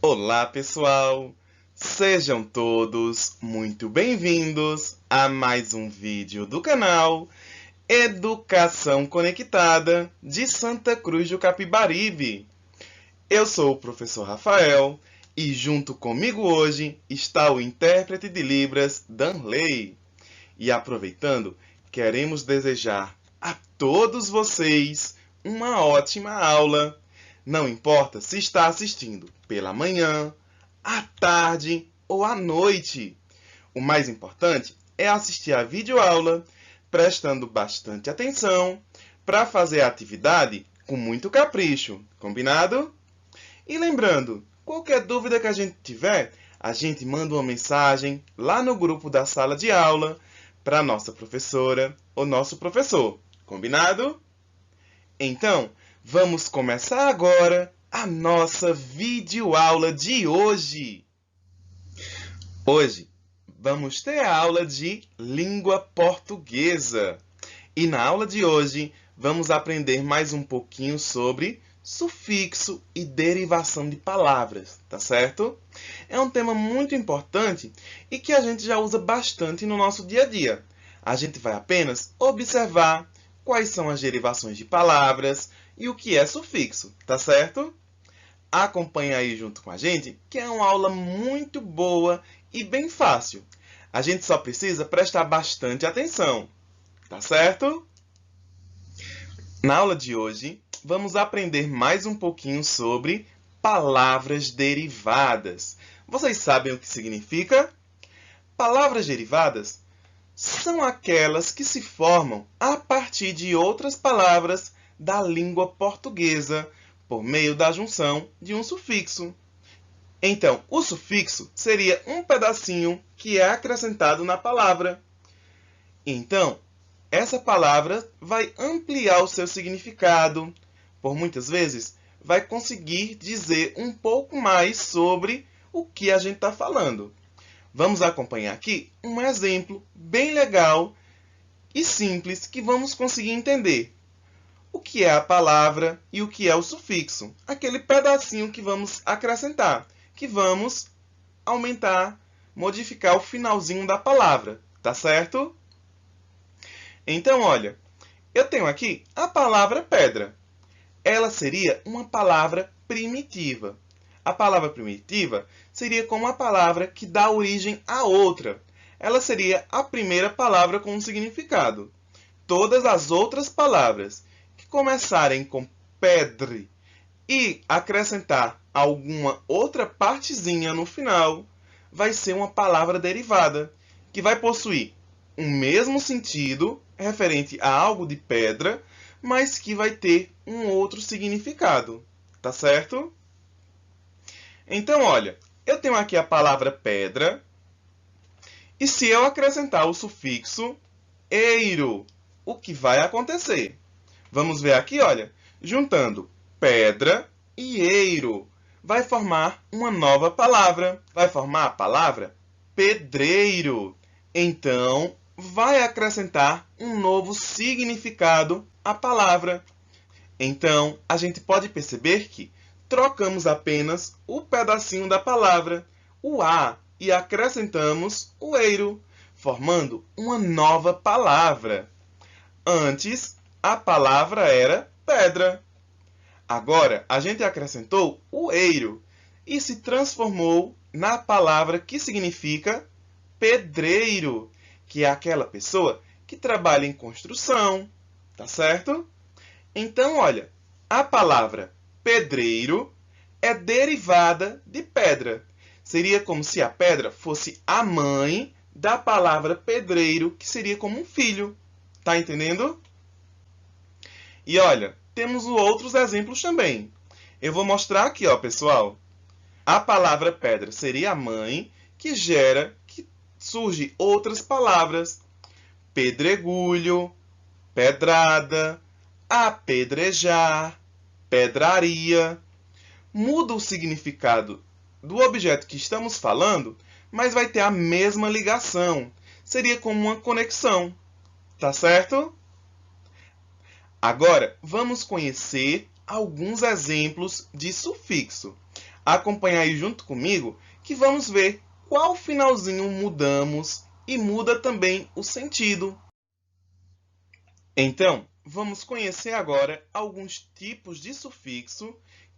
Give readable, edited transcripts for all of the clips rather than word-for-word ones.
Olá, pessoal! Sejam todos muito bem-vindos a mais um vídeo do canal Educação Conectada de Santa Cruz do Capibaribe. Eu sou o professor Rafael e junto comigo hoje está o intérprete de Libras, Danley. E aproveitando, queremos desejar a todos vocês uma ótima aula. Não importa se está assistindo pela manhã, à tarde ou à noite. O mais importante é assistir a videoaula, prestando bastante atenção, para fazer a atividade com muito capricho, combinado? E lembrando, qualquer dúvida que a gente tiver, a gente manda uma mensagem lá no grupo da sala de aula para nossa professora ou nosso professor, combinado? Então, vamos começar agora a nossa videoaula de hoje. Hoje, vamos ter a aula de língua portuguesa. E na aula de hoje, vamos aprender mais um pouquinho sobre sufixo e derivação de palavras, tá certo? É um tema muito importante e que a gente já usa bastante no nosso dia a dia. A gente vai apenas observar quais são as derivações de palavras e o que é sufixo, tá certo? Acompanhe aí junto com a gente, que é uma aula muito boa e bem fácil. A gente só precisa prestar bastante atenção, tá certo? Na aula de hoje, vamos aprender mais um pouquinho sobre palavras derivadas. Vocês sabem o que significa? Palavras derivadas são aquelas que se formam a partir de outras palavras da língua portuguesa, por meio da junção de um sufixo. Então, o sufixo seria um pedacinho que é acrescentado na palavra. Então, essa palavra vai ampliar o seu significado. Por muitas vezes, vai conseguir dizer um pouco mais sobre o que a gente está falando. Vamos acompanhar aqui um exemplo bem legal e simples que vamos conseguir entender o que é a palavra e o que é o sufixo. Aquele pedacinho que vamos acrescentar, que vamos aumentar, modificar o finalzinho da palavra, tá certo? Então, olha, eu tenho aqui a palavra pedra. Ela seria uma palavra primitiva. A palavra primitiva seria como a palavra que dá origem a outra. Ela seria a primeira palavra com um significado. Todas as outras palavras que começarem com pedre e acrescentar alguma outra partezinha no final, vai ser uma palavra derivada, que vai possuir o mesmo sentido referente a algo de pedra, mas que vai ter um outro significado. Tá certo? Então, olha, eu tenho aqui a palavra pedra, e se eu acrescentar o sufixo eiro, o que vai acontecer? Vamos ver aqui, olha, juntando pedra e eiro, vai formar uma nova palavra. Vai formar a palavra pedreiro. Então, vai acrescentar um novo significado à palavra. Então, a gente pode perceber que trocamos apenas o pedacinho da palavra, o a, e acrescentamos o eiro, formando uma nova palavra. Antes, a palavra era pedra. Agora, a gente acrescentou o eiro e se transformou na palavra que significa pedreiro, que é aquela pessoa que trabalha em construção, tá certo? Então, olha, a palavra pedreiro é derivada de pedra. Seria como se a pedra fosse a mãe da palavra pedreiro, que seria como um filho. Tá entendendo? E olha, temos outros exemplos também. Eu vou mostrar aqui, ó, pessoal. A palavra pedra seria a mãe, que surge outras palavras. Pedregulho, pedrada, apedrejar, pedraria. Muda o significado do objeto que estamos falando, mas vai ter a mesma ligação. Seria como uma conexão. Tá certo? Agora, vamos conhecer alguns exemplos de sufixo. Acompanha aí junto comigo que vamos ver qual finalzinho mudamos e muda também o sentido. Então, vamos conhecer agora alguns tipos de sufixo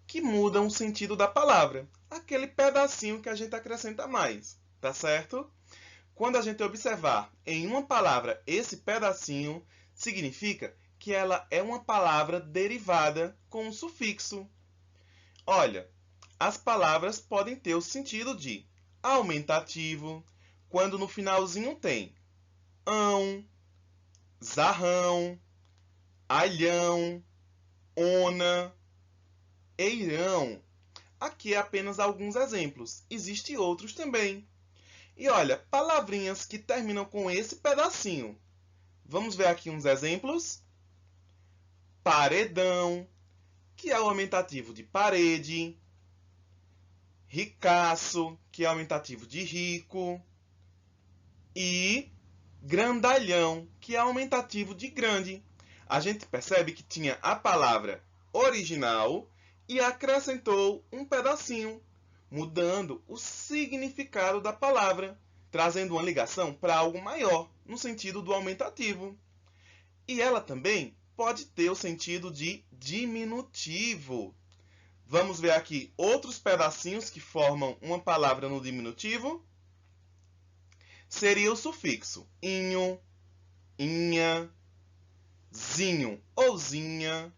que mudam o sentido da palavra. Aquele pedacinho que a gente acrescenta mais, tá certo? Quando a gente observar em uma palavra esse pedacinho, significa que ela é uma palavra derivada com um sufixo. Olha, as palavras podem ter o sentido de aumentativo, quando no finalzinho tem ão, zarrão, alhão, ona, eirão. Aqui é apenas alguns exemplos. Existem outros também. E olha, palavrinhas que terminam com esse pedacinho. Vamos ver aqui uns exemplos. Paredão, que é o aumentativo de parede. Ricaço, que é o aumentativo de rico. E grandalhão, que é aumentativo de grande. A gente percebe que tinha a palavra original e acrescentou um pedacinho, mudando o significado da palavra, trazendo uma ligação para algo maior, no sentido do aumentativo. E ela também pode ter o sentido de diminutivo. Vamos ver aqui outros pedacinhos que formam uma palavra no diminutivo. Seria o sufixo inho, inha, zinho ou zinha.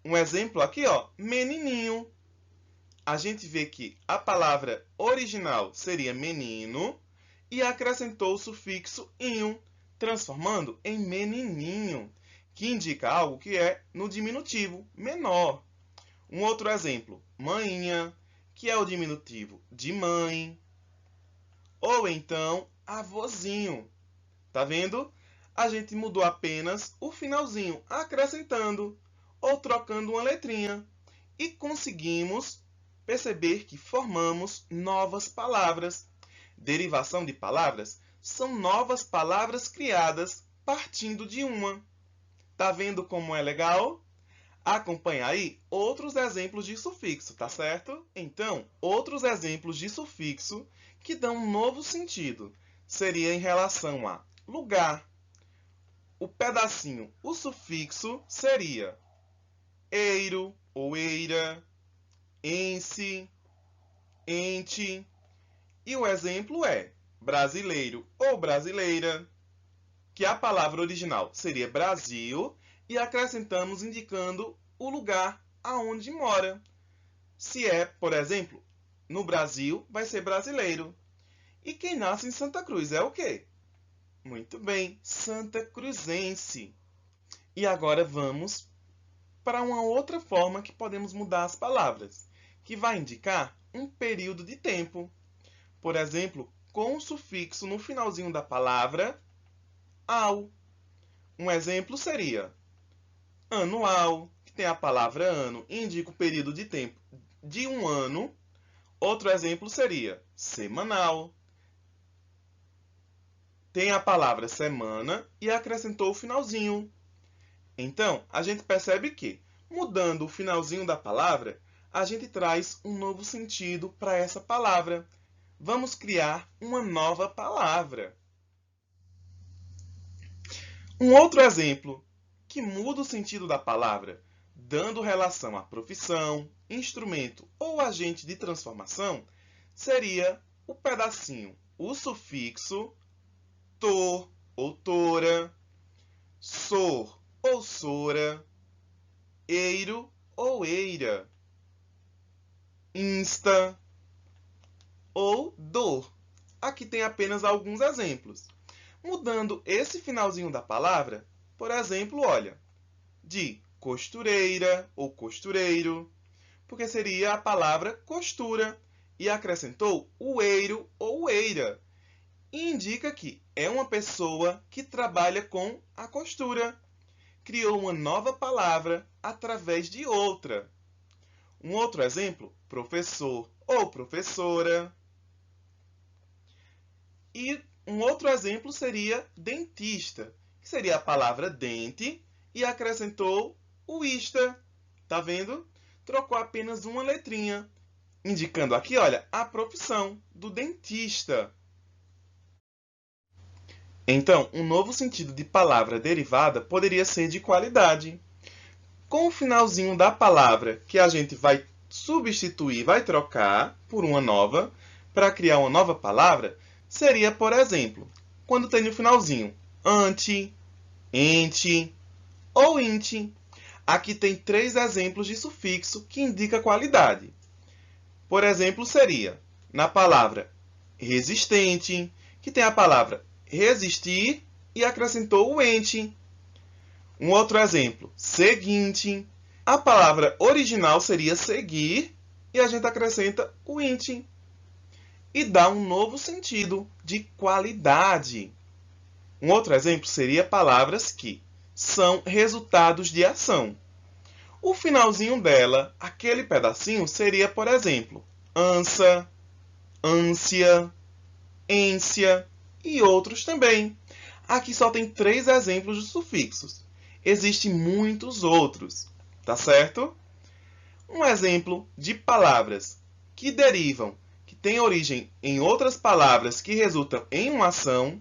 Um exemplo aqui, ó, menininho. A gente vê que a palavra original seria menino e acrescentou o sufixo inho, transformando em menininho, que indica algo que é no diminutivo, menor. Um outro exemplo, mainha, que é o diminutivo de mãe. Ou então, avôzinho. Tá vendo? A gente mudou apenas o finalzinho, acrescentando ou trocando uma letrinha. E conseguimos perceber que formamos novas palavras. Derivação de palavras são novas palavras criadas partindo de uma. Tá vendo como é legal? Acompanha aí outros exemplos de sufixo, tá certo? Então, outros exemplos de sufixo que dão um novo sentido seria em relação a lugar. O pedacinho, o sufixo seria eiro ou eira, ence, ente. E o exemplo é brasileiro ou brasileira, que a palavra original seria Brasil e acrescentamos indicando o lugar aonde mora. Se é, por exemplo, no Brasil, vai ser brasileiro. E quem nasce em Santa Cruz é o quê? Muito bem, Santa Cruzense. E agora vamos para uma outra forma que podemos mudar as palavras, que vai indicar um período de tempo. Por exemplo, com o sufixo no finalzinho da palavra ao. Um exemplo seria anual, que tem a palavra ano e indica o período de tempo de um ano. Outro exemplo seria semanal. Tem a palavra semana e acrescentou o finalzinho. Então, a gente percebe que, mudando o finalzinho da palavra, a gente traz um novo sentido para essa palavra. Vamos criar uma nova palavra. Um outro exemplo que muda o sentido da palavra, dando relação à profissão, instrumento ou agente de transformação, seria o pedacinho, o sufixo tor ou tora, sor ou sora, eiro ou eira, insta ou dor. Aqui tem apenas alguns exemplos. Mudando esse finalzinho da palavra, por exemplo, olha, de costureira ou costureiro, porque seria a palavra costura, e acrescentou o eiro ou eira, e indica que é uma pessoa que trabalha com a costura. Criou uma nova palavra através de outra. Um outro exemplo, professor ou professora. E um outro exemplo seria dentista, que seria a palavra dente e acrescentou o ista. Tá vendo? Trocou apenas uma letrinha indicando aqui, olha, a profissão do dentista. Então, um novo sentido de palavra derivada poderia ser de qualidade. Com o finalzinho da palavra que a gente vai substituir, vai trocar por uma nova, para criar uma nova palavra, seria, por exemplo, quando tem no finalzinho ante, ente ou inte. Aqui tem 3 exemplos de sufixo que indica qualidade. Por exemplo, seria na palavra resistente, que tem a palavra resistir e acrescentou o ente. Um outro exemplo, seguinte. A palavra original seria seguir e a gente acrescenta o ente. E dá um novo sentido de qualidade. Um outro exemplo seria palavras que são resultados de ação. O finalzinho dela, aquele pedacinho, seria, por exemplo, ansa, ânsia, ência e outros também. Aqui só tem 3 exemplos de sufixos. Existem muitos outros, tá certo? Um exemplo de palavras que derivam, que têm origem em outras palavras que resultam em uma ação,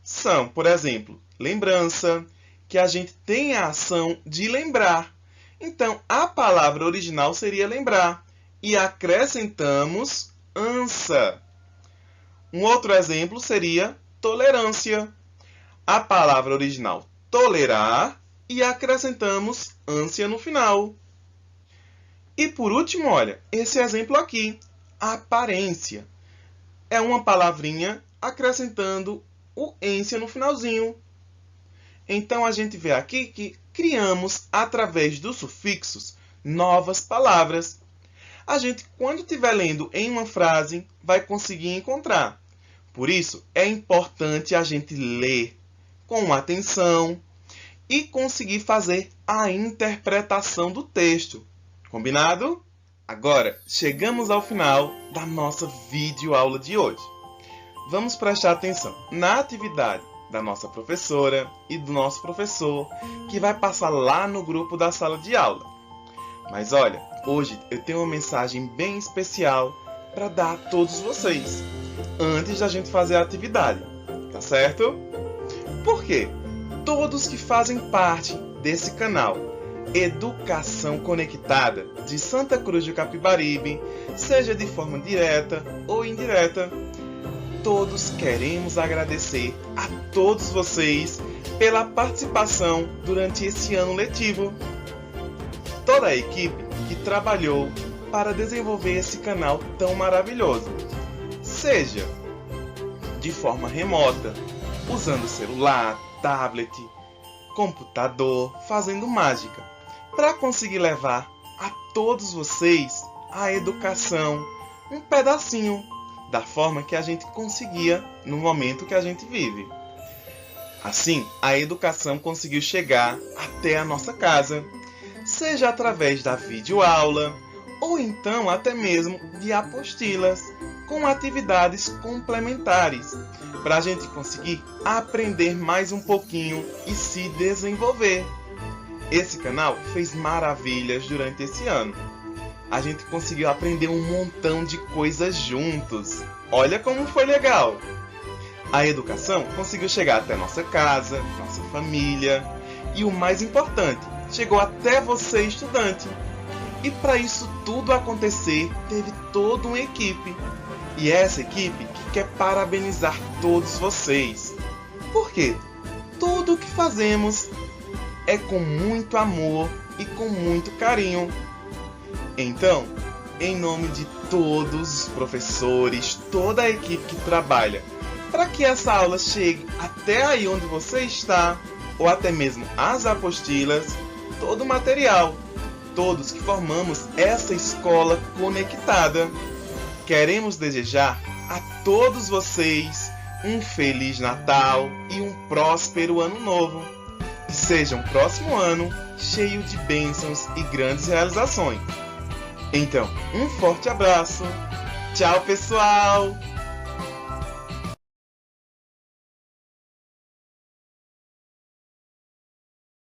são, por exemplo, lembrança, que a gente tem a ação de lembrar. Então, a palavra original seria lembrar e acrescentamos ansa. Um outro exemplo seria tolerância. A palavra original tolerar e acrescentamos ânsia no final. E por último, olha, esse exemplo aqui, aparência. É uma palavrinha acrescentando o ência no finalzinho. Então, a gente vê aqui que criamos, através dos sufixos, novas palavras. A gente, quando estiver lendo em uma frase, vai conseguir encontrar. Por isso, é importante a gente ler com atenção e conseguir fazer a interpretação do texto. Combinado? Agora, chegamos ao final da nossa videoaula de hoje. Vamos prestar atenção na atividade da nossa professora e do nosso professor, que vai passar lá no grupo da sala de aula. Mas olha, hoje eu tenho uma mensagem bem especial para dar a todos vocês, antes da gente fazer a atividade, tá certo? Porque todos que fazem parte desse canal Educação Conectada de Santa Cruz do Capibaribe, seja de forma direta ou indireta, todos queremos agradecer a todos vocês pela participação durante esse ano letivo. Toda a equipe que trabalhou para desenvolver esse canal tão maravilhoso, seja de forma remota, usando celular, tablet, computador, fazendo mágica, para conseguir levar a todos vocês a educação, um pedacinho da forma que a gente conseguia no momento que a gente vive. Assim, a educação conseguiu chegar até a nossa casa, seja através da videoaula, ou então até mesmo de apostilas, com atividades complementares, para a gente conseguir aprender mais um pouquinho e se desenvolver. Esse canal fez maravilhas durante esse ano. A gente conseguiu aprender um montão de coisas juntos. Olha como foi legal! A educação conseguiu chegar até nossa casa, nossa família e, o mais importante, chegou até você, estudante. E para isso tudo acontecer, teve toda uma equipe. E essa equipe que quer parabenizar todos vocês. Porque tudo o que fazemos é com muito amor e com muito carinho. Então, em nome de todos os professores, toda a equipe que trabalha, para que essa aula chegue até aí onde você está, ou até mesmo as apostilas, todo o material, todos que formamos essa escola conectada, queremos desejar a todos vocês um Feliz Natal e um próspero Ano Novo. Que seja um próximo ano cheio de bênçãos e grandes realizações. Então, um forte abraço. Tchau, pessoal!